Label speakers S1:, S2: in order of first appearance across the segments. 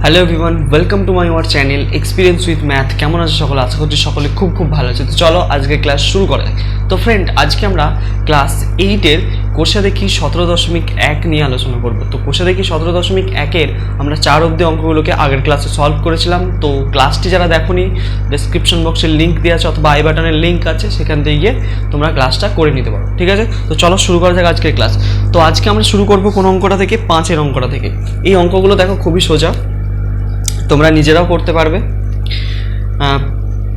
S1: Hello everyone, welcome to my our channel experience with math. কেমন আছে সকলে? আশা করছি সকলে খুব ভালো আছে। তো চলো আজকে ক্লাস শুরু করা যাক। তো ফ্রেন্ড, আজকে আমরা ক্লাস 8-এর কোষে দেখি 17.1 নিয়ে আলোচনা করব। তো কোষে দেখি 17.1-এর আমরা 4 অবধি অঙ্কগুলোকে আগের ক্লাসে সলভ করেছিলাম। তো ক্লাসটি যারা দেখোনি, ডেসক্রিপশন বক্সের লিঙ্ক দেওয়া আছে অথবা আই বাটনের লিঙ্ক আছে, সেখান থেকে গিয়ে তোমরা ক্লাসটা করে নিতে পারো। ঠিক আছে, তো চলো শুরু করা যাক আজকের ক্লাস। তো আজকে আমরা শুরু করবো কোন অঙ্কটা থেকে? 5-এর অঙ্কটা থেকে। এই অঙ্কগুলো দেখো খুবই সোজা, তোমরা নিজেরাও করতে পারবে।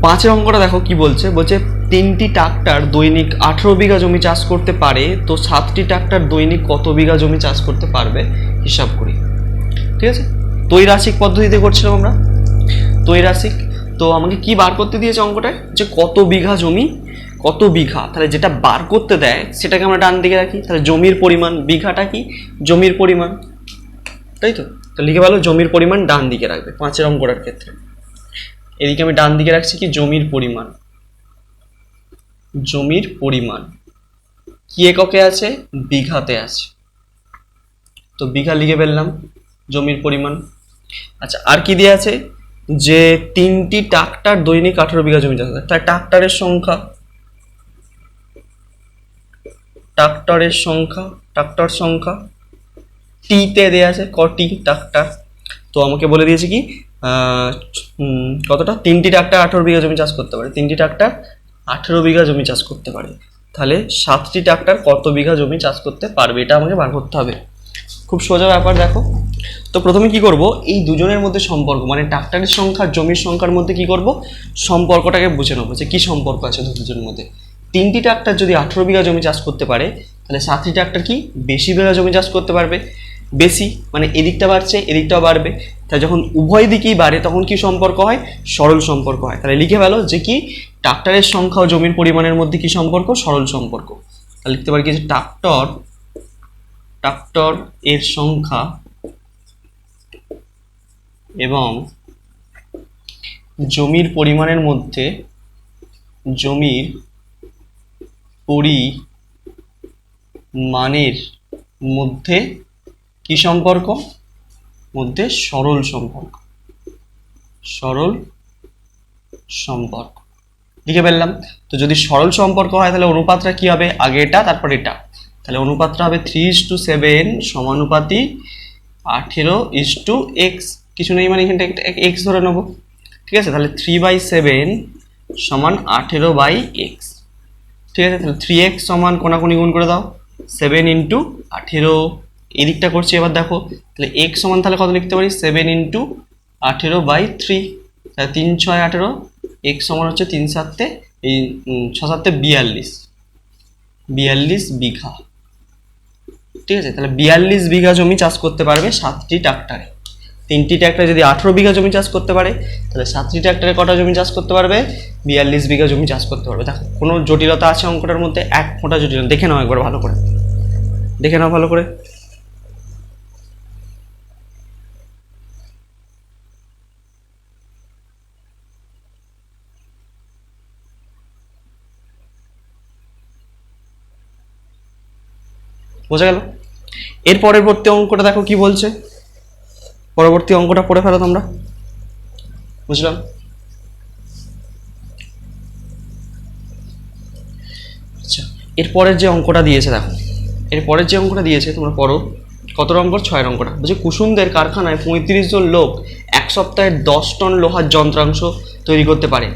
S1: 5-এর অঙ্কটা দেখো কি বলছে। 3টি ট্রাক্টর দৈনিক 18 বিঘা জমি চাষ করতে পারে, তো 7টি ট্রাক্টর দৈনিক কত বিঘা জমি চাষ করতে পারবে হিসাব করি। ঠিক আছে, ত্রৈরাশিক পদ্ধতিতে করছিলাম আমরা, ত্রৈরাশিক। তো আমাকে কি বার করতে দিয়েছে অঙ্কটায়, যে কত বিঘা জমি কত বিঘা, তাহলে যেটা বার করতে দেয় সেটাকে আমরা ডান দিকে রাখি। তাহলে জমির পরিমাণ, বিঘাটা কি জমির পরিমাণ, তাই তো। তো লিখে ভালো, জমির পরিমাণ ডান দিকে রাখবে 5-এর অঙ্কটার ক্ষেত্রে। এদিকে আমি ডান দিকে রাখছি কি জমির পরিমাণ। জমির পরিমাণ কি এককে আছে? বিঘাতে আছে। তো বিঘা লিখে ফেললাম, জমির পরিমাণ। আচ্ছা, আর কি দিয়ে আছে? যে 3টি ট্রাক্টর দৈনিক 18 বিঘা জমি চাষ করে। তাহলে ট্রাক্টরের সংখ্যা, ট্রাক্টর সংখ্যা টিতে দেওয়া আছে, কটি ট্রাক্টর। তো আমাকে বলে দিয়েছে কি কতটা? 3টি ট্রাক্টর 18 বিঘা জমি চাষ করতে পারে। 3টি ট্রাক্টর 18 বিঘা জমি চাষ করতে পারে। তাহলে 7টি ট্রাক্টর কত বিঘা জমি চাষ করতে পারবে, এটা আমাকে বার করতে হবে। খুব সোজা ব্যাপার দেখো। তো প্রথমে কি করব, এই দুজনের মধ্যে সম্পর্ক, মানে ট্রাক্টরের সংখ্যা জমির সংখ্যার মধ্যে কি করব, সম্পর্কটাকে বুঝে নেবো যে কি সম্পর্ক আছে দুজনের মধ্যে। 3টি ট্রাক্টর যদি 18 বিঘা জমি চাষ করতে পারে, তাহলে 7টি ট্রাক্টর কি বেশি বিঘা জমি চাষ করতে পারবে। বেশি মানে এদিকটা বাড়ছে এদিকটাও বাড়বে, তাই যখন উভয় দিকেই বাড়ে তখন কি সম্পর্ক হয়? সরল সম্পর্ক হয়। তাহলে লিখে ফেলো যে কি ট্রাক্টরের সংখ্যা ও জমির পরিমাণের মধ্যে কি সম্পর্ক? সরল সম্পর্ক। তাহলে লিখতে পারি কি যে ট্রাক্টর এর সংখ্যা এবং জমির পরিমাণের মধ্যে কি সম্পর্ক? মধ্যে সরল সম্পর্ক। লিখে ফেললাম। তো যদি সরল সম্পর্ক হয় তাহলে অনুপাতটা কি হবে? আগে এটা তারপর এটা। তাহলে অনুপাতটা হবে 3:7 সমানুপাতি 18:x। কিছু নেই মানে এখানটা x ধরে নেবো। ঠিক আছে, তাহলে 3/7 সমান 18/x। ঠিক আছে, তাহলে 3x সমান কোনাকুনি গুণ করে দাও, 7 × 18। এদিকটা করছি এবার দেখো, তাহলে x সমান তাহলে কত লিখতে পারি? 7 × 18/3। তাহলে 3 × 6 = 18। x সমান হচ্ছে 3 × 7 এই 6 × 7 42 বিঘা। ঠিক আছে, তাহলে 42 বিঘা জমি চাষ করতে পারবে 7টি ট্রাক্টরে। 3টি ট্রাক্টরে যদি 18 বিঘা জমি চাষ করতে পারে, তাহলে 7টি ট্রাক্টরে কটা জমি চাষ করতে পারবে? 42 বিঘা জমি চাষ করতে পারবে। দেখো কোনো জটিলতা আছে অঙ্কটার মধ্যে? এক ফোঁটা জটিলতা। দেখে নাও একবার ভালো করে, দেখে নাও ভালো করে। বোঝা গেল? এর পরবর্তী অঙ্কটা দেখো কি বলছে। পরবর্তী অঙ্কটা পড়ে ফেলো তোমরা। বুঝলাম? আচ্ছা, এরপরের যে অঙ্কটা দিয়েছে দেখো, এরপরের যে অঙ্কটা দিয়েছে তোমরা পড়ো। কত অঙ্ক? 6 অঙ্কটা। বলছে কুসুমদের কারখানায় 35 জন লোক এক সপ্তাহে 10 টন লোহার যন্ত্রাংশ তৈরি করতে পারে।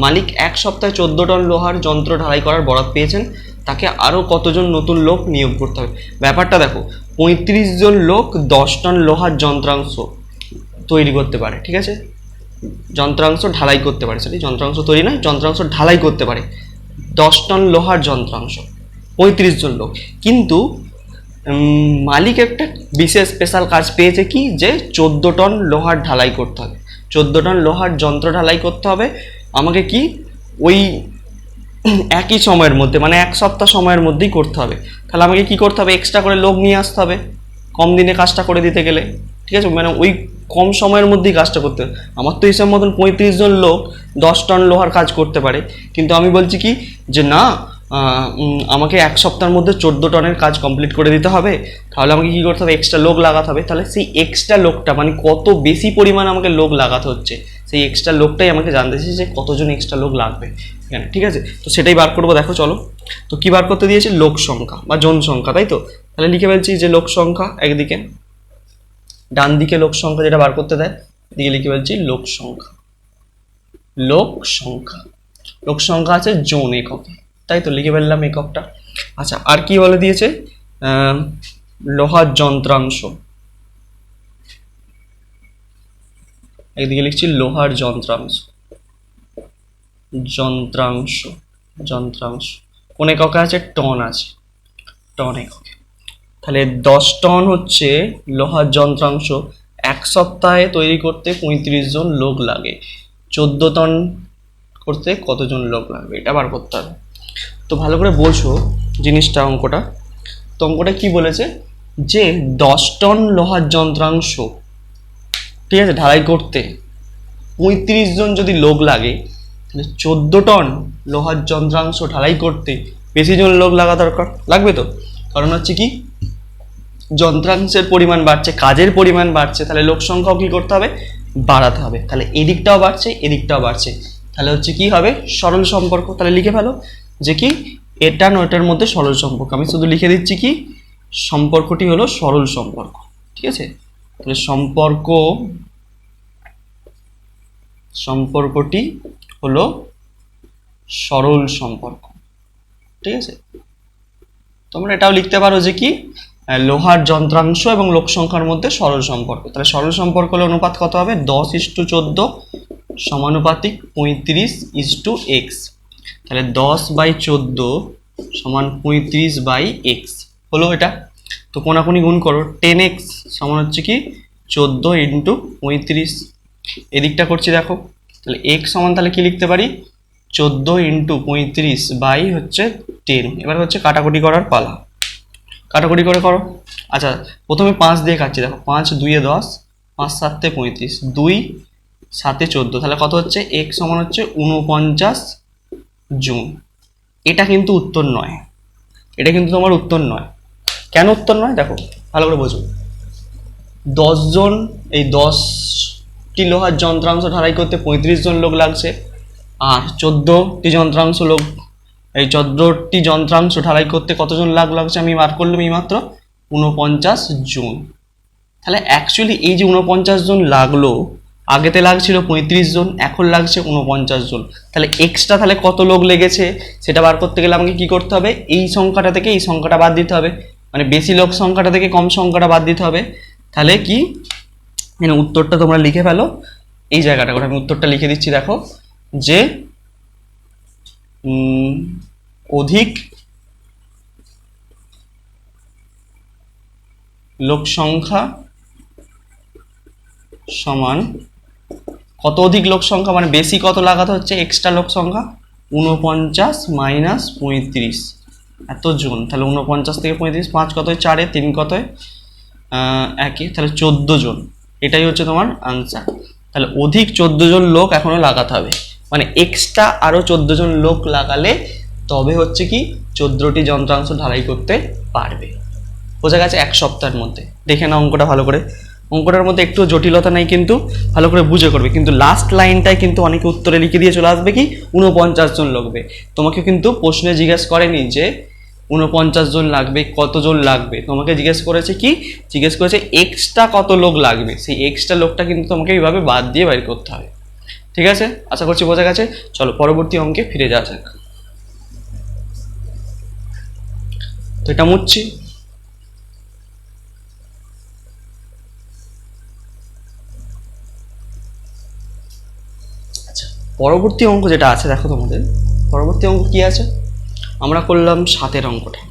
S1: মালিক এক সপ্তাহে 14 টন লোহার যন্ত্র ঢালাই করার বরাত পেয়েছেন। তাকে আরও কতজন নতুন লোক নিয়োগ করতে হবে? ব্যাপারটা দেখো, 35 জন লোক 10 টন লোহার যন্ত্রাংশ তৈরি করতে পারে। ঠিক আছে, যন্ত্রাংশ ঢালাই করতে পারে, সরি যন্ত্রাংশ তৈরি নয়, যন্ত্রাংশ ঢালাই করতে পারে। 10 টন লোহার যন্ত্রাংশ, 35 জন লোক। কিন্তু মালিক একটা বিশেষ স্পেশাল কাজ পেয়েছে কি, যে 14 টন লোহার ঢালাই করতে হবে, 14 টন লোহার যন্ত্র ঢালাই করতে হবে আমাকে। কি ওই একই সময়ের মধ্যে, মানে এক সপ্তাহ সময়ের মধ্যেই করতে হবে। তাহলে আমাকে কি করতে হবে? এক্সট্রা করে লোক নিয়ে আসতে হবে কম দিনে কাজটা করে দিতে গেলে। ঠিক আছে, মানে ওই কম সময়ের মধ্যেই কাজটা করতে হবে। আমার তো হিসাব মতন 35 জন লোক 10 টন লোহার কাজ করতে পারে, কিন্তু আমি বলছি কি যে না, আমাকে 1 সপ্তাহের মধ্যে 14 টনের কাজ কমপ্লিট করে দিতে হবে, তাহলে আমাকে কী করতে হবে, এক্সট্রা লোক লাগাতে হবে। তাহলে সেই এক্সট্রা লোকটা মানে কত বেশি পরিমাণ আমাকে লোক লাগাতে হচ্ছে, সেই এক্সট্রা লোকটাই আমাকে জানতে চাইছে যে কতজন এক্সট্রা লোক লাগবে এখানে, ঠিক আছে। তো সেটাই বার করবো, দেখো চলো। তো কী বার করতে দিয়েছে, লোক সংখ্যা বা জনসংখ্যা, তাই তো। তাহলে লিখে ফেলছি যে লোক সংখ্যা একদিকে, ডান দিকে লোক সংখ্যা যেটা বার করতে দেয়, এদিকে লিখে ফেলছি লোক সংখ্যা। লোক সংখ্যা, লোক সংখ্যা আছে জন এককে, তাই তো লিখে ফেললাম এককটা। আচ্ছা, আর কি বলে দিয়েছে, লোহার যন্ত্রাংশ, একদিকে লিখছি লোহার যন্ত্রাংশ। যন্ত্রাংশ, যন্ত্রাংশ কোন এককে আছে, টন আছে, টন এককে। তাহলে 10 টন হচ্ছে লোহার যন্ত্রাংশ, 1 সপ্তাহে তৈরি করতে 35 জন লোক লাগে। 14 টন করতে কতজন লোক লাগবে, এটা বার করতে হবে। তো ভালো করে বোঝো জিনিসটা, অঙ্কটা। তো অঙ্কটা কি বলেছে, যে 10 টন লোহার যন্ত্রাংশ, ঠিক আছে, ঢালাই করতে 35 জন যদি লোক লাগে, তাহলে 14 টন লোহার যন্ত্রাংশ ঢালাই করতে বেশি জন লোক লাগা দরকার, লাগবে তো। কারণ হচ্ছে কি, যন্ত্রাংশের পরিমাণ বাড়ছে, কাজের পরিমাণ বাড়ছে, তাহলে লোক সংখ্যাও কি করতে হবে, বাড়াতে হবে। তাহলে এদিকটাও বাড়ছে, এদিকটাও বাড়ছে, তাহলে হচ্ছে কি হবে, সরল সম্পর্ক। তাহলে লিখে ফেলো যে কি, এটা নয়টার মধ্যে সরল সম্পর্ক। আমি শুধু লিখে দিচ্ছি কি, সম্পর্কটি হলো সরল সম্পর্ক, ঠিক আছে। তাহলে সম্পর্কটি হলো সরল সম্পর্ক, ঠিক আছে। তোমরা এটাও লিখতে পারো যে কি, লোহার যন্ত্রাংশ এবং লোক সংখ্যার মধ্যে সরল সম্পর্ক। তাহলে সরল সম্পর্ক হলে অনুপাত কত হবে, 10:14 সমানুপাতিক 35:x। তাহলে 10/14 সমান 35/x হলো এটা। তো কোনাকুনি গুণ করো, 10x সমান হচ্ছে কি 14 × 35। এদিকটা করছি দেখো, তাহলে x সমান তাহলে কি লিখতে পারি, 14 × 35 হচ্ছে 10। এবার হচ্ছে কাটাকুটি করার পালা, কাটাকুটি করে করো। আচ্ছা, প্রথমে 5 দিয়ে কাটছি, দেখো 5 2 10, 5 7 35, 2 7 14, তাহলে কত হচ্ছে, x সমান হচ্ছে 49 জন। এটা কিন্তু উত্তর নয়, এটা কিন্তু তোমার উত্তর নয়। কেন উত্তর নয়, দেখো ভালো করে বোঝো। 10 জন, এই 10টি লোহার যন্ত্রাংশ ঢালাই করতে 35 জন লোক লাগছে, আর 14টি যন্ত্রাংশ লোক, এই 14টি যন্ত্রাংশ ঢালাই করতে কতজন লাগছে আমি বার করলাম এই মাত্র 49 জন। তাহলে অ্যাকচুয়ালি এই যে 49 জন লাগলো, আগেতে লাগছিল 35 জন, এখন লাগছে 49 জন। তাহলে এক্সট্রা তাহলে কত লোক লেগেছে সেটা বার করতে গেলে আমাকে কি করতে হবে, এই সংখ্যাটা থেকে এই সংখ্যাটা বাদ দিতে হবে, মানে বেশি লোক সংখ্যাটা থেকে কম সংখ্যাটা বাদ দিতে হবে। তাহলে কি, মানে উত্তরটা তোমরা লিখে ফেলো, এই জায়গাটা করে আমি উত্তরটা লিখে দিচ্ছি, দেখো যে অধিক লোক সংখ্যা সমান কত, অধিক লোক সংখ্যা মানে বেশি কত লাগাতে হচ্ছে, এক্সট্রা লোক সংখ্যা 49 - 35 এত জন। তাহলে 49 থেকে 35, 5 কত হয় 4, 3 কত হয় 1, তাহলে 14 জন। এটাই হচ্ছে তোমার আনসার। তাহলে অধিক 14 জন লোক এখনো লাগাতে হবে, মানে এক্সট্রা আরো 14 জন লোক লাগালে তবে হচ্ছে কি 14টি যন্ত্রাংশ ঢালাই করতে পারবে। বোঝা গেছে, 1 সপ্তাহের মধ্যে। দেখে নাও অঙ্কটা ভালো করে, অঙ্কটার মধ্যে একটু জটিলতা নাই, কিন্তু ভালো করে বুঝে করবে। কিন্তু লাস্ট লাইনটায় কিন্তু অনেকে উত্তরে লিখে দিয়ে চলে আসবে কি 49 জন লাগবে। তোমাকে কিন্তু প্রশ্নে জিজ্ঞেস করেনি যে 49 জন লাগবে, কতজন লাগবে, তোমাকে জিজ্ঞেস করেছে কি, জিজ্ঞেস করেছে এক্সট্রা কত লোক লাগবে। সেই এক্সট্রা লোকটা কিন্তু তোমাকে এইভাবে বাদ দিয়ে বের করতে হবে, ঠিক আছে। আশা করছি বোঝা গেছে। চলো পরবর্তী অঙ্কে ফিরে যাওয়া যাক। তো এটা মুছছি। আচ্ছা, পরবর্তী অঙ্ক যেটা আছে দেখো তোমাদের, পরবর্তী অঙ্ক কি আছে, আমরা করলাম 7-এর অঙ্কটা,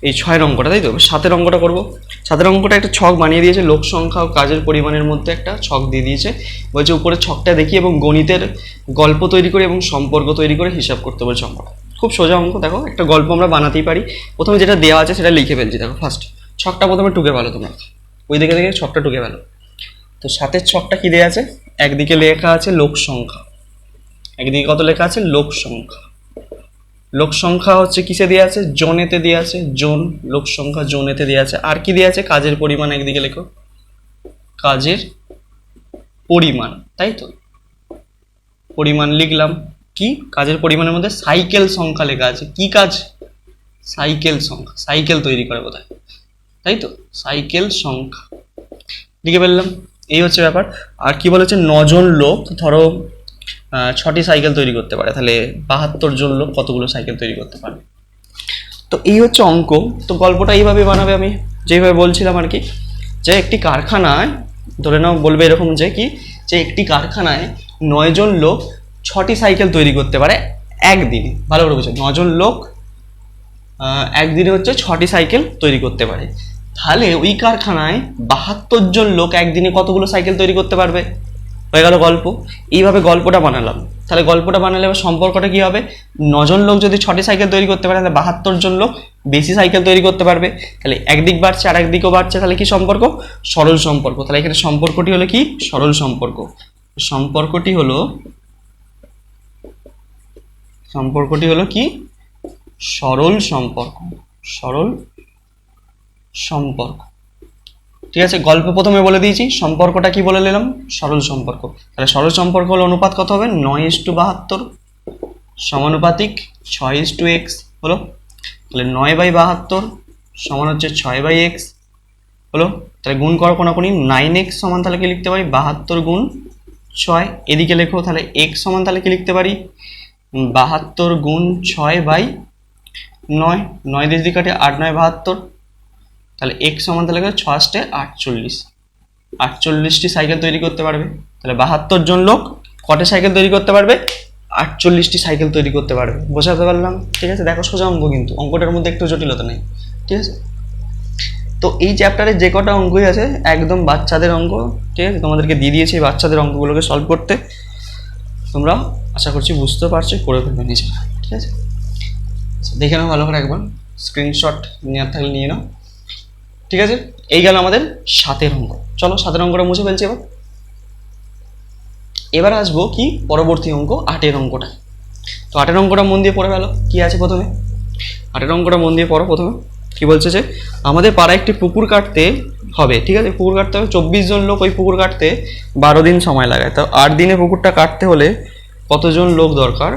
S1: এই 6-এর অঙ্কটা, তাই তো। 7-এর অঙ্কটা করবো। 7-এর অঙ্কটা একটা ছক বানিয়ে দিয়েছে, লোক সংখ্যা ও কাজের পরিমাণের মধ্যে একটা ছক দিয়ে দিয়েছে। বলছে উপরে ছকটা দেখি এবং গণিতের গল্প তৈরি করে এবং সম্পর্ক তৈরি করে হিসাব করতে বলছে অঙ্কটা। খুব সোজা অঙ্ক, দেখো একটা গল্প আমরা বানাতেই পারি। প্রথমে যেটা দেওয়া আছে সেটা লিখে ফেলছি, দেখো ফার্স্ট ছকটা প্রথমে টুকে ফেলো, তোমরা ওই দিকে দেখে ছকটা টুকে ফেলো। তো 7-এর ছকটা কি দেওয়া আছে, একদিকে লেখা আছে লোক সংখ্যা, একদিকে কত লেখা আছে, লোক সংখ্যা, লোক সংখ্যা হচ্ছে কিসে দেওয়া আছে, জনেতে দেওয়া আছে, জন, লোক সংখ্যা জনেতে দেওয়া আছে। আর কি দেওয়া আছে, কাজের পরিমাণ একদিকে লেখো, কাজের পরিমাণ, তাই তো, পরিমাণ লিখলাম। কি কাজের পরিমাণের মধ্যে সাইকেল সংখ্যা লেখা আছে, কি কাজ, সাইকেল সংখ্যা, সাইকেল তৈরি করে বোধহয়, তাই তো, সাইকেল সংখ্যা লিখে ফেললাম। এই হচ্ছে ব্যাপার। আর কি বলেছে, 9 জন লোক ধরো 6টি সাইকেল তৈরি করতে পারে, তাহলে 72 জন লোক কতগুলো সাইকেল তৈরি করতে পারবে। তো এই হচ্ছে অঙ্ক। তো গল্পটা এইভাবে বানাবে, আমি যেভাবে বলছিলাম আর কি, যে একটি কারখানায় ধরে নাও বলবে এরকম যে কি, যে একটি কারখানায় 9 জন লোক 6টি সাইকেল তৈরি করতে পারে একদিনে। ভালো করে বুঝো, 9 জন লোক একদিনে হচ্ছে 6টি সাইকেল তৈরি করতে পারে। তাহলে ওই কারখানায় 72 জন লোক একদিনে কতগুলো সাইকেল তৈরি করতে পারবে। হয়ে গেল গল্প। এইভাবে গল্পটা বানালাম। তাহলে গল্পটা বানালে এবার সম্পর্কটা কি হবে, 9 জন লোক যদি 6টি সাইকেল তৈরি করতে পারে, তাহলে 72 জন লোক বেশি সাইকেল তৈরি করতে পারবে। তাহলে একদিক বাড়ছে আর একদিকও বাড়ছে, তাহলে কি সম্পর্ক, সরল সম্পর্ক। তাহলে এখানে সম্পর্কটি হলো কি, সরল সম্পর্ক। সম্পর্কটি হলো কি, সরল সম্পর্ক, সরল সম্পর্ক। ঠিক আছে, গল্প প্রথমে বলে দিয়েছি, সম্পর্কটা কি বলে নিলাম, সরল সম্পর্ক। তাহলে সরল সম্পর্ক হলো অনুপাত কত হবে, 9:72 সমানুপাতিক 6:x হলো। তাহলে 9/72 সমান হচ্ছে 6/x হলো। তাহলে গুণ করো কোনাকুনি, 9x সমান তাহলে কি লিখতে পারি, 72 গুণ 6। এদিকে লেখো, তাহলে x সমান তাহলে কি লিখতে পারি, 72 গুণ 6/9। 9 দিয়ে যদি কাটে 8 9 72, তাহলে x সমান তাহলে 6 48, 48টি সাইকেল তৈরি করতে পারবে। তাহলে 72 জন লোক কটা সাইকেল তৈরি করতে পারবে, 48টি সাইকেল তৈরি করতে পারবে। বোঝাতে পারলাম? ঠিক আছে, দেখো সোজা অঙ্ক, কিন্তু অঙ্কটার মধ্যে একটু জটিলতা নেই। ঠিক আছে, তো এই চ্যাপ্টারে যে কটা অঙ্কই আছে একদম বাচ্চাদের অঙ্ক। ঠিক আছে, তোমাদেরকে দিয়ে দিয়েছি বাচ্চাদের অঙ্কগুলোকে সলভ করতে। তোমরা আশা করছি বুঝতে পারছো, করে ফেলবে নিজেরা। ঠিক আছে, দেখে নাও ভালো করে একবার, স্ক্রিনশট নেওয়ার থাকলে নিয়ে নাও। ঠিক আছে, এই গেল আমাদের 7এর অঙ্ক। চলো 7এর অঙ্কটা মুছে ফেলছি। এবার আসবো কি পরবর্তী অঙ্ক, 8এর অঙ্কটা। তো 8এর অঙ্কটা মন দিয়ে পড়ে ফেলো, কি আছে প্রথমে। 8এর অঙ্কটা মন দিয়ে পড়ো। প্রথমে কি বলছে, যে আমাদের পাড়ায় একটি পুকুর কাটতে হবে। ঠিক আছে, পুকুর কাটতে হবে, 24 জন লোক ওই পুকুর কাটতে 12 দিন সময় লাগায়। তো 8 দিনে পুকুরটা কাটতে হলে কতজন লোক দরকার,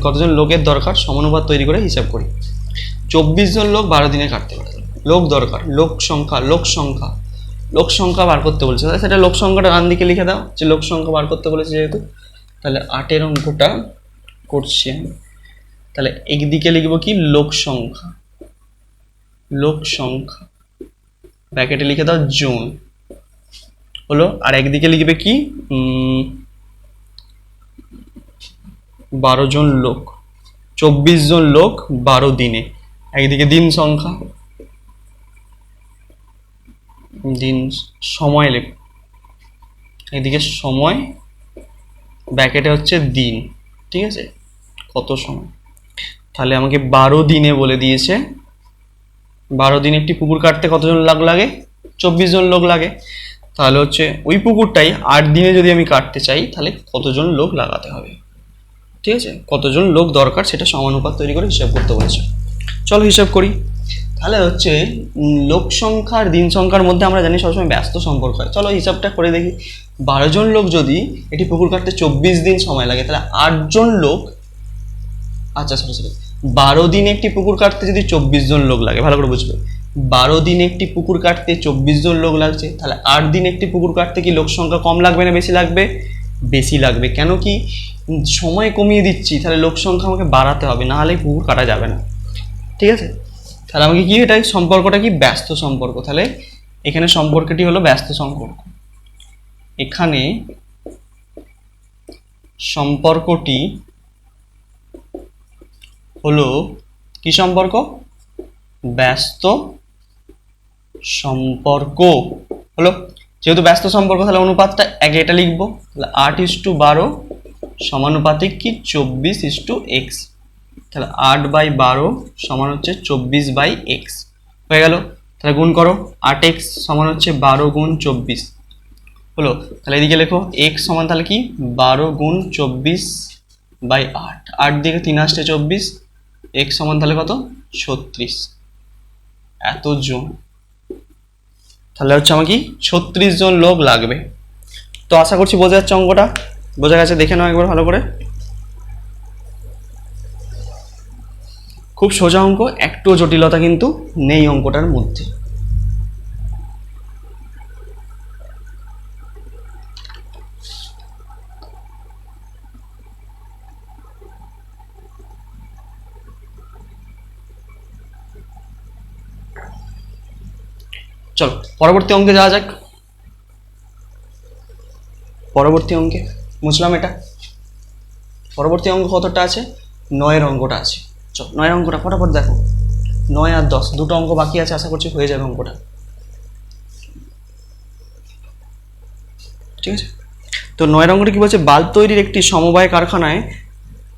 S1: কতজন লোকের দরকার, সমানুপাত তৈরি করে হিসাব করি। 24 জন লোক 12 দিনে কাটতে পারে, লোক দরকার, লোক সংখ্যা বার করতে বলছে। তাহলে সেটা লোক সংখ্যাটা ডান দিকে লিখে দাও, যে লোক সংখ্যা বার করতে বলেছে যেহেতু। তাহলে 8এর অঙ্কটা করছি আমি। তাহলে একদিকে লিখবো কি, লোক সংখ্যা, ব্র্যাকেটে লিখে দাও জন হলো। আর একদিকে লিখবে কি, 12 জন লোক, 24 জন লোক 12 দিনে। একদিকে দিন সংখ্যা, দিন সময় লেখ, এদিকে সময়, ব্র্যাকেটে হচ্ছে দিন। ঠিক আছে, কত সময়। তাহলে আমাকে 12 দিনে বলে দিয়েছে, 12 দিনে একটি পুকুর কাটতে কতজন লোক লাগে, 24 জন লোক লাগে। তাহলে হচ্ছে ওই পুকুরটাই 8 দিনে যদি আমি কাটতে চাই, তাহলে কতজন লোক লাগাতে হবে। ঠিক আছে, কতজন লোক দরকার সেটা সমানুপাত তৈরি করে হিসাব করতে বলেছে। চলো হিসাব করি। তাহলে হচ্ছে লোক সংখ্যা আর দিন সংখ্যার মধ্যে আমরা জানি সবসময় ব্যস্ত সম্পর্ক হয়। চলো হিসাবটা করে দেখি। 12 জন লোক যদি এটি পুকুর কাটতে 24 দিন সময় লাগে, তাহলে 8 জন লোক, আচ্ছা সরি 12 দিনে একটি পুকুর কাটতে যদি 24 জন লোক লাগে, ভালো করে বুঝবে, 12 দিনে একটি পুকুর কাটতে 24 জন লোক লাগছে। তাহলে 8 দিনে একটি পুকুর কাটতে কি লোক সংখ্যা কম লাগবে না বেশি লাগবে, বেশি লাগবে। কেন কি, সময় কমিয়ে দিচ্ছি, তাহলে লোক সংখ্যা আমাকে বাড়াতে হবে, না হলে পুকুর কাটা যাবে না। ঠিক আছে, তাহলে আমাকে কি, এটা সম্পর্কটা কি, ব্যস্ত সম্পর্ক। তাহলে এখানে সম্পর্কটি হলো ব্যস্ত সম্পর্ক। এখানে সম্পর্কটি হলো কি সম্পর্ক, ব্যস্ত সম্পর্ক হলো। যেহেতু ব্যস্ত সম্পর্ক, তাহলে অনুপাতটা আগে এটা লিখবো, তাহলে 8:12 সমানুপাতিক কি 24:x। তাহলে 8/12 সমান হচ্ছে 24/x হয়ে গেল। তাহলে গুণ করো, 8x সমান হচ্ছে 12 গুণ 24 হলো। তাহলে এদিকে লেখো x সমান তাহলে কি 12 গুণ 24/8। 8 দিকে 3 আসছে 24, x সমান তাহলে কত 36 এতজন, তাহলে হচ্ছে আমাকে 36 জন লোক লাগবে। তো আশা করছি বোঝা যাচ্ছে অঙ্কটা, বোঝা গেছে? দেখে নাও একবার ভালো করে। খুব সোজা অঙ্ক, একটু জটিলতা কিন্তু নেই অঙ্কটার মধ্যে। চলো পরবর্তী অঙ্কে যাওয়া যাক। পরবর্তী অঙ্কে বুঝলাম এটা। পরবর্তী অঙ্ক কতটা আছে? 9 অঙ্কটা আছে। চলো 9 অঙ্কটা ফটাফট দেখো। 9 আর 10 দুটো অঙ্ক বাকি আছে, আশা করছি হয়ে যাবে অঙ্কটা। ঠিক আছে, তো 9 অঙ্কটা কি বলছে? বাল্ব তৈরির একটি সমবায় কারখানায়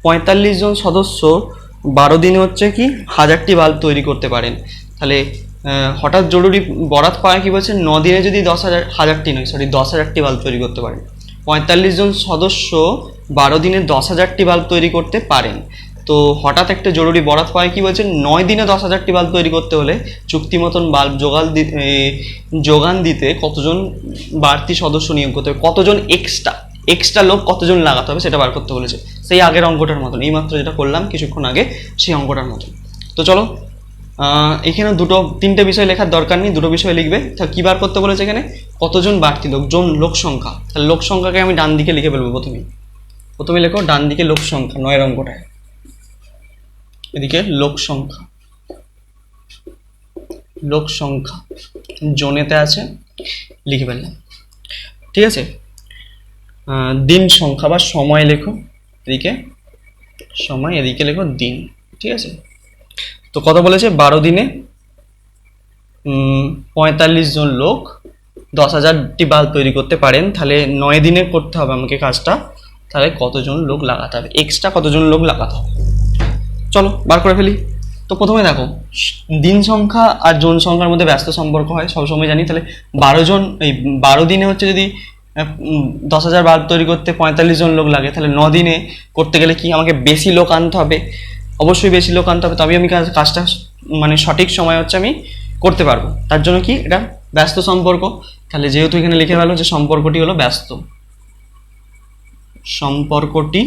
S1: 45 জন সদস্য 12 দিনে হচ্ছে কি 1000টি বাল্ব তৈরি করতে পারেন। তাহলে হঠাৎ জরুরি বরাত পায় কি বলছে? 9 দিনে যদি 10,000টি নয়, সরি 10,000টি বাল্ব তৈরি করতে পারেন। 45 জন সদস্য 12 দিনে 10,000টি বাল্ব তৈরি করতে পারেন। তো হঠাৎ একটা জরুরি বরাত পায় কি বলছে? 9 দিনে 10,000টি বাল্ব তৈরি করতে হলে চুক্তি মতন বাল্ব যোগান দিতে কতজন বাড়তি সদস্য নিয়োগ করতে হবে, কতজন এক্সট্রা লোক কতজন লাগাতে হবে সেটা বার করতে বলেছে। সেই আগের অঙ্কটার মতন, এইমাত্র যেটা করলাম কিছুক্ষণ আগে সেই অঙ্কটার মতন। তো চলো এখানে তিনটে বিষয় লেখার দরকার নেই, দুটো বিষয় লিখবে। তাহলে কী বার করতে বলেছে এখানে? কতজন বাড়তি লোক সংখ্যা। তাহলে লোক সংখ্যাকে আমি ডান দিকে লিখে ফেলবো। প্রথমে লেখো ডান দিকে লোক সংখ্যা, 9 অঙ্কটায় এদিকে লোক সংখ্যা জনেতে আছে, লিখে ফেললাম। ঠিক আছে, দিন সংখ্যা বা সময় লেখো, এদিকে সময়, এদিকে লেখো দিন। ঠিক আছে, তো কত বলেছে? 12 দিনে 45 জন লোক 10,000টি বাল্ব তৈরি করতে পারেন। তাহলে 9 দিনে করতে হবে আমাকে কাজটা, তাহলে কতজন লোক লাগাতে হবে, এক্সট্রা কতজন লোক লাগাতে হবে। চলো বার করে ফেলি। তো প্রথমে দেখো দিন সংখ্যা আর জন সংখ্যার মধ্যে ব্যস্ত সম্পর্ক হয় সবসময় জানি। তাহলে 12 দিনে হচ্ছে যদি 10,000 বাল্ব তৈরি করতে 45 জন লোক লাগে, তাহলে 9 দিনে করতে গেলে কি আমাকে বেশি লোক আনতে হবে, অবশ্যই বেশি লোক আনতে হবে, তবেই আমি কাজটা মানে সঠিক সময় হচ্ছে আমি করতে পারবো। তার জন্য কি এটা ব্যস্ত সম্পর্ক। তাহলে যেহেতু এখানে লিখে ফেলো যে সম্পর্কটি হলো ব্যস্ত, সম্পর্কটি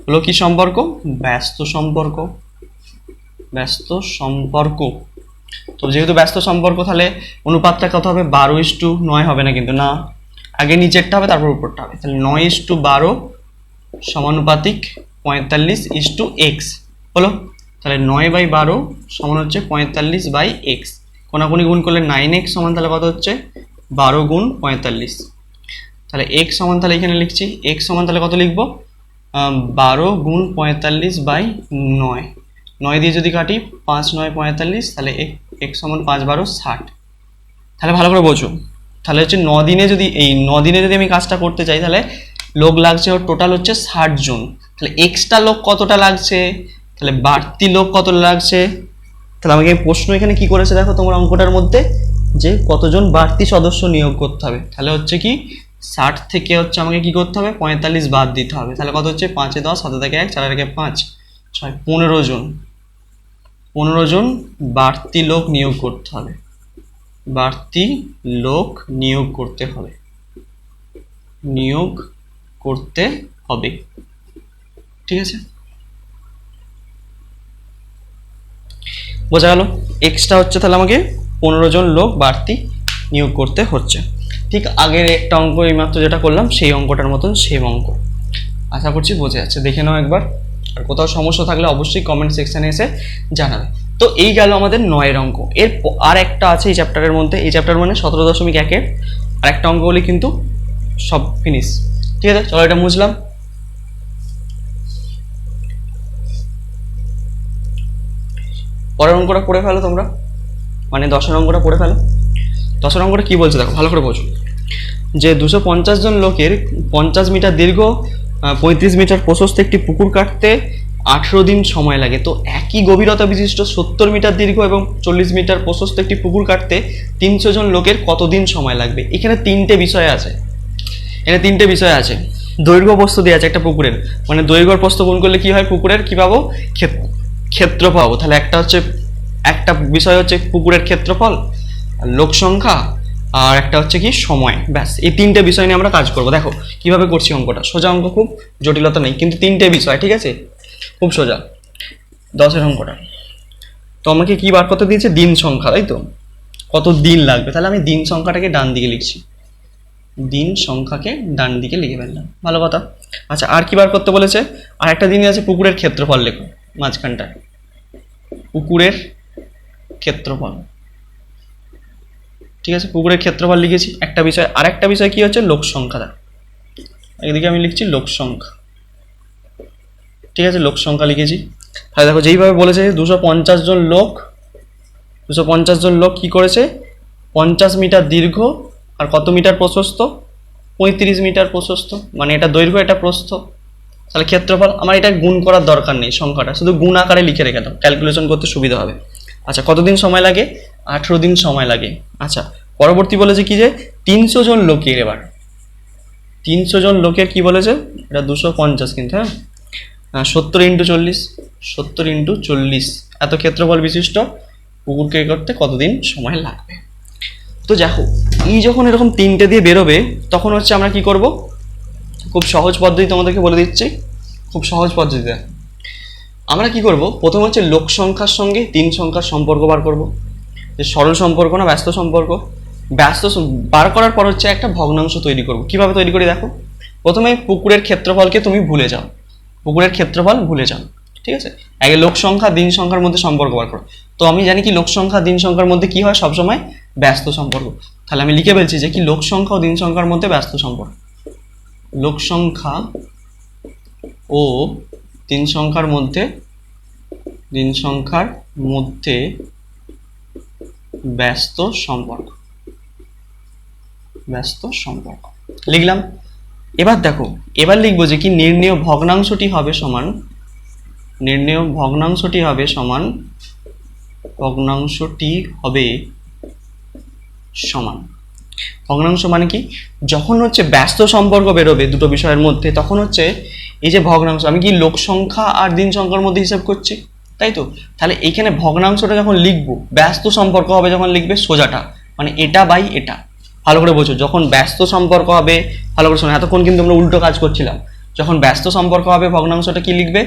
S1: হলো কি সম্পর্ক? ব্যস্ত সম্পর্ক। তো যেহেতু ব্যস্ত সম্পর্ক, তাহলে অনুপাতটা কত হবে? 12:9 হবে না কিন্তু, না, আগে নিচেরটা হবে তারপর উপরটা হবে। তাহলে 9:12 সমানুপাতিক 45:x হলো। তাহলে 9/12 সমান হচ্ছে 45/x। কোনাকুনি গুণ করলে 9x সমান তাহলে কত হচ্ছে? 12 গুণ 45। তাহলে x সমান তাহলে এখানে লিখছি x সমান তাহলে কত লিখবো? 12 গুণ 45/9। 9 দিয়ে যদি কাটি 5 9 45, তাহলে x সমান 5 12 60। তাহলে ভালো করে বোঝো, তাহলে হচ্ছে 9 দিনে যদি আমি কাজটা করতে চাই, তাহলে লোক লাগছে টোটাল হচ্ছে 60 জন। তাহলে এক্সট্রা লোক কতটা লাগছে, তাহলে বাড়তি লোক কতটা লাগছে। তাহলে আমাকে প্রশ্ন এখানে কি করেছে দেখো তোমার অঙ্কটার মধ্যে, যে কতজন বাড়তি সদস্য নিয়োগ করতে হবে। তাহলে হচ্ছে কি 60 থেকে হচ্ছে আমাকে কি করতে হবে? 45 বাদ দিতে হবে। তাহলে কত হচ্ছে? 5 এ 10, 7 থেকে 1, 4 থেকে 5, 6 15 জন। 15 জন বাড়তি লোক নিয়োগ করতে হবে, নিয়োগ করতে হবে। ঠিক আছে, বোঝা গেল? এক্সট্রা হচ্ছে তাহলে আমাকে 15 জন লোক বাড়তি নিয়োগ করতে হচ্ছে। ঠিক আগের একটা অঙ্ক এইমাত্র যেটা করলাম সেই অঙ্কটার মতন সেম অঙ্ক। আশা করছি বোঝা যাচ্ছে, দেখে নাও একবার। আর কোথাও সমস্যা থাকলে অবশ্যই কমেন্ট সেকশানে এসে জানাবে। তো এই গেল আমাদের 9 অঙ্ক। এর আর একটা আছে এই চ্যাপ্টারের মধ্যে, এই চ্যাপ্টার মানে 17.1-এর আর একটা অঙ্ক বলি, কিন্তু সব ফিনিশ। ঠিক আছে, চলো এটা বুঝলাম। পরের অঙ্কটা পড়ে ফেলো তোমরা, মানে 10 অঙ্কটা পড়ে ফেলো। 10 অঙ্কটা কি বলছে দেখো ভালো করে বোঝো, যে 250 জন লোকের 50 মিটার দীর্ঘ 35 মিটার প্রশস্ত একটি পুকুর কাটতে 18 দিন সময় লাগে। তো একই গভীরতা বিশিষ্ট 70 মিটার দীর্ঘ এবং 40 মিটার প্রশস্ত একটি পুকুর কাটতে 300 জন লোকের কতদিন সময় লাগবে। এখানে তিনটে বিষয় আছে, দৈর্ঘ্য প্রস্থ দেওয়া আছে একটা পুকুরের, মানে দৈর্ঘ্য প্রস্থ গুণ করলে কি হয়, পুকুরের কি পাবো, ক্ষেত্র পাবো। তাহলে একটা বিষয় হচ্ছে পুকুরের ক্ষেত্রফল, লোক সংখ্যা, আর একটা হচ্ছে কি সময়। ব্যাস, এই তিনটে বিষয় নিয়ে আমরা কাজ করবো। দেখো কিভাবে করছি অঙ্কটা, সোজা অঙ্ক, খুব জটিলতা নেই, কিন্তু তিনটে বিষয়, ঠিক আছে, খুব সোজা। 10-এর অঙ্কটা তো আমাকে কি বার করতে দিয়েছে, দিন সংখ্যা, তাই তো, কত দিন লাগবে। তাহলে আমি দিন সংখ্যাটাকে ডান দিকে লিখছি, দিন সংখ্যাকে ডান দিকে লিখে ফেললাম, ভালো কথা। আচ্ছা, আর কি বার করতে বলেছে, আর একটা দিনই আছে, পুকুরের ক্ষেত্রফল লেখো মাঝখানটায়, পুকুরের ক্ষেত্রফল, ঠিক আছে, পুকুরের ক্ষেত্রফল লিখেছি একটা বিষয়। আর একটা বিষয় কি হচ্ছে, লোক সংখ্যা, এদিকে আমি লিখছি লোক সংখ্যা, ঠিক আছে, লোক সংখ্যা লিখেছি। তাহলে দেখো যেইভাবে বলেছে 250 জন লোক, 250 জন লোক কি করেছে, 50 মিটার দীর্ঘ আর কত মিটার প্রশস্ত, 35 মিটার প্রশস্ত, মানে এটা দৈর্ঘ্য এটা প্রস্থ। তাহলে ক্ষেত্রফল, আমার এটা গুণ করার দরকার নেই, সংখ্যাটা শুধু গুণ আকারে লিখে রেখে দাও, ক্যালকুলেশন করতে সুবিধা হবে। আচ্ছা, কতদিন সময় লাগে, 18 দিন সময় লাগে। আচ্ছা, পরবর্তী বলেছে কি যে 300 জন লোকের, এবার 300 জন লোকের কি বলেছে, এটা 250 কিন্তু, হ্যাঁ, 70 × 40, 70 × 40 এত ক্ষেত্রফল বিশিষ্ট পুকুরকে করতে কতদিন সময় লাগবে। তো দেখো এই যখন এরকম তিনটে দিয়ে বেরোবে, তখন হচ্ছে আমরা কি করব, খুব সহজ পদ্ধতি তোমাদেরকে বলে দিচ্ছি, খুব সহজ পদ্ধতিতে আমরা কি করব, প্রথম হচ্ছে লোক সংখ্যার সঙ্গে দিন সংখ্যার সম্পর্ক বার করব, যে সরল সম্পর্ক না ব্যস্ত সম্পর্ক। ব্যস্ত বার করার পর হচ্ছে একটা ভগ্নাংশ তৈরি করব। কিভাবে তৈরি করি দেখো, প্রথমে পুকুরের ক্ষেত্রফলকে তুমি ভুলে যাও, পুকুরের ক্ষেত্রফল ভুলে যাও, ঠিক আছে, আগে লোক সংখ্যা দিন সংখ্যার মধ্যে সম্পর্ক বার করো। তো আমি জানি কি লোক সংখ্যা দিন সংখ্যার মধ্যে কি হয়, সবসময় ব্যস্ত সম্পর্ক। তাহলে আমি লিখে ফেলছি যে কি লোক সংখ্যা ও দিন সংখ্যার মধ্যে ব্যস্ত সম্পর্ক, লোক সংখ্যা ও দিন সংখ্যার মধ্যে, দিন সংখ্যার মধ্যে ব্যস্ত সম্পর্ক, ব্যস্ত সম্পর্ক লিখলাম। এবার দেখো, এবার লিখবো যে কি নির্ণেয় ভগ্নাংশটি হবে সমান, নির্ণেয় ভগ্নাংশটি হবে সমান, ভগ্নাংশটি হবে সমান, ভগ্নাংশ মানে কি, যখন হচ্ছে ব্যস্ত সম্পর্ক বেরোবে দুটো বিষয়ের মধ্যে, তখন হচ্ছে এই যে ভগ্নাংশ, আমি কি লোক সংখ্যা আর দিন সংখ্যার মধ্যে হিসাব করছি, তাই তো। তাহলে এইখানে ভগ্নাংশটা যখন লিখবো, ব্যস্ত সম্পর্ক হবে যখন লিখবে সোজাটা, মানে এটা বাই এটা, ভালো করে বোঝো, যখন ব্যস্ত সম্পর্ক হবে, ভালো করে শোনো, এতক্ষণ কিন্তু আমরা উল্টো কাজ করছিলাম, যখন ব্যস্ত সম্পর্ক হবে ভগ্নাংশটা কি লিখবে,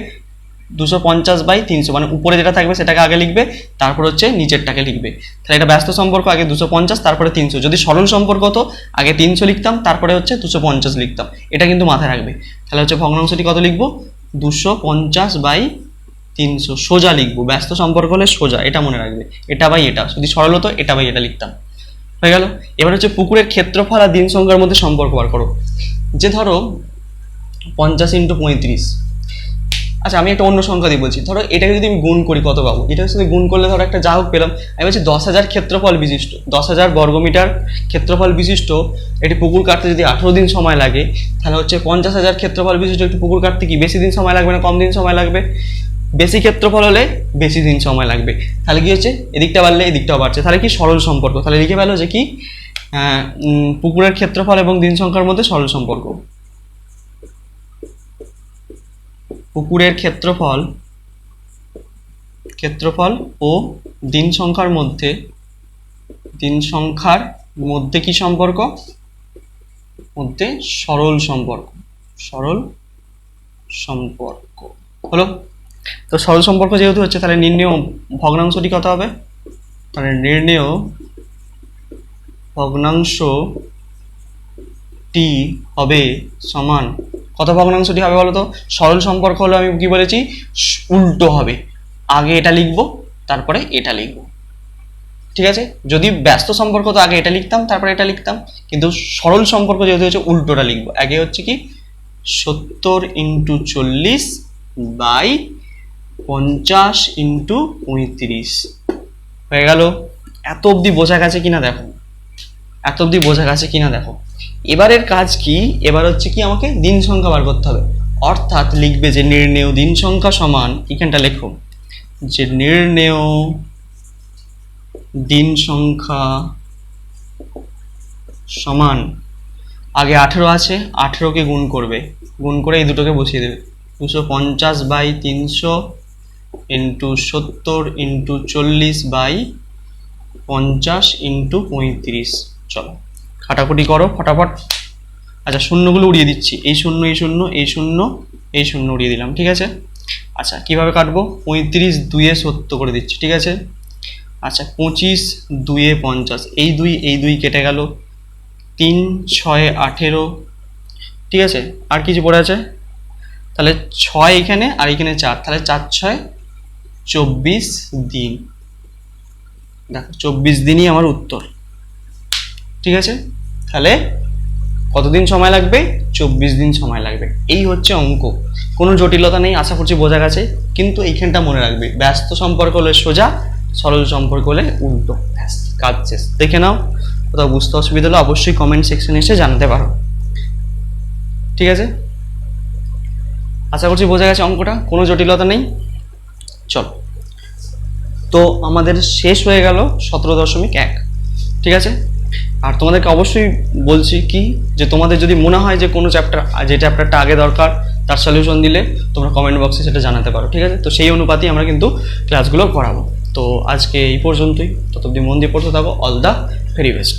S1: 250/300, মানে উপরে যেটা থাকবে সেটাকে আগে লিখবে, তারপর হচ্ছে নিচেরটাকে লিখবে। তাহলে এটা ব্যস্ত সম্পর্ক, আগে 250 তারপরে 300, যদি সরল সম্পর্ক হতো আগে 300 লিখতাম তারপরে হচ্ছে 250 লিখতাম, এটা কিন্তু মাথায় রাখবে। তাহলে হচ্ছে ভগ্নাংশটি কত লিখবো, 250/300 সোজা লিখবো, ব্যস্ত সম্পর্ক হলে সোজা, এটা মনে রাখবে, এটা বাই এটা, যদি সরল হতো এটা বাই এটা লিখতাম, হয়ে গেল। এবার হচ্ছে পুকুরের ক্ষেত্রফল আর দিন সংখ্যার মধ্যে সম্পর্ক বার করো, যে ধরো 50 × 35। আচ্ছা, আমি একটা অন্য সংখ্যা দিয়ে বলছি, ধরো এটাকে যদি আমি গুণ করি কত পাবো, এটার সাথে গুণ করলে ধরো একটা যা হোক পেলাম, আমি বলছি 10,000 ক্ষেত্রফল বিশিষ্ট, 10,000 বর্গমিটার ক্ষেত্রফল বিশিষ্ট একটি পুকুর কাটতে যদি 18 দিন সময় লাগে, তাহলে হচ্ছে 50,000 ক্ষেত্রফল বিশিষ্ট একটি পুকুর কাটতে কি বেশি দিন সময় লাগবে না কম দিন সময় লাগবে, বেশি ক্ষেত্রফল হলে বেশি দিন সময় লাগবে। তাহলে কি হচ্ছে, এদিকটা বাড়লে এদিকটাও বাড়ছে, তাহলে কি সরল সম্পর্ক। তাহলে লিখে ফেলো যে কি পুকুরের ক্ষেত্রফল এবং দিন সংখ্যার মধ্যে সরল সম্পর্ক, পুকুরের ক্ষেত্রফল, ক্ষেত্রফল ও দিন সংখ্যার মধ্যে, দিন সংখ্যার মধ্যে কি সম্পর্ক, মধ্যে সরল সম্পর্ক, সরল সম্পর্ক হলো। তো সরল সম্পর্ক যেহেতু হচ্ছে, তাহলে নির্ণেয় ভগ্নাংশটি কত হবে, তাহলে নির্ণেয় ভগ্নাংশটি হবে সমান, কত ভগ্নাংশটি হবে বলো তো, সরল সম্পর্ক হলো আমি কি বলেছি, উল্টো হবে, আগে এটা লিখবো তারপরে এটা লিখবো, ঠিক আছে। যদি ব্যস্ত সম্পর্ক তো আগে এটা লিখতাম তারপরে এটা লিখতাম, কিন্তু সরল সম্পর্ক যেহেতু হচ্ছে উল্টোটা লিখবো, আগে হচ্ছে কি 70 × 40/50 × 35 হয়ে গেল। এত অবধি বোঝা গেছে কিনা দেখো, এত অবধি বোঝা গেছে কিনা দেখো। এবারের কাজ কি, এবার হচ্ছে কি আমাকে দিন সংখ্যা বার করতে হবে, অর্থাৎ লিখবে যে নির্ণেয় দিন সংখ্যা সমান, এখানটা লেখো যে নির্ণেয় দিন সংখ্যা সমান, আগে 18 আছে, 18কে গুণ করবে, গুণ করে এই দুটোকে বসিয়ে দেবে। 250/300 ইন্টু 70 ইন্টু 40/50 ইন্টু 35। চলো কাটাকুটি করো ফটাফট। আচ্ছা শূন্যগুলো উড়িয়ে দিচ্ছি, এই শূন্য এই শূন্য এই শূন্য এই শূন্য উড়িয়ে দিলাম, ঠিক আছে। আচ্ছা কিভাবে কাটবো, 35 2-এ 70 করে দিচ্ছি, ঠিক আছে। আচ্ছা 25 2-এ 50, এই দুই কেটে গেল, 3 6 18, ঠিক আছে। আর কিছু পড়ে আছে, তাহলে 6 এখানে আর এখানে 4, তাহলে 4 6 24 দিন। দেখো 24 দিনই আমার উত্তর, ঠিক আছে। তাহলে কতদিন সময় লাগবে, 24 দিন সময় লাগবে। এই হচ্ছে অঙ্ক, কোনো জটিলতা নেই, আশা করছি বোঝা গেছে। কিন্তু এইখানটা মনে রাখবে, ব্যস্ত সম্পর্ক হলে সোজা, সরল সম্পর্ক হলে উল্টো, ব্যাস কাজ শেষ। দেখে নাও, কোথাও বুঝতে অসুবিধা হলে অবশ্যই কমেন্ট সেকশনে এসে জানাতে পারো, ঠিক আছে। আশা করছি বোঝা গেছে অঙ্কটা, কোনো জটিলতা নেই। চলো, তো আমাদের শেষ হয়ে গেল 17.1, ঠিক আছে। আর তোমাদেরকে অবশ্যই বলছি কি, যে তোমাদের যদি মনে হয় যে কোনো চ্যাপ্টার, যে চ্যাপ্টারটা আগে দরকার তার সলিউশন দিলে তোমরা কমেন্ট বক্সে সেটা জানাতে পারো, ঠিক আছে। তো সেই অনুপাতেই আমরা কিন্তু ক্লাসগুলো করাবো। তো আজকে এই পর্যন্তই, ততদিন মন দিয়ে পড়তে থাকো। All the very best.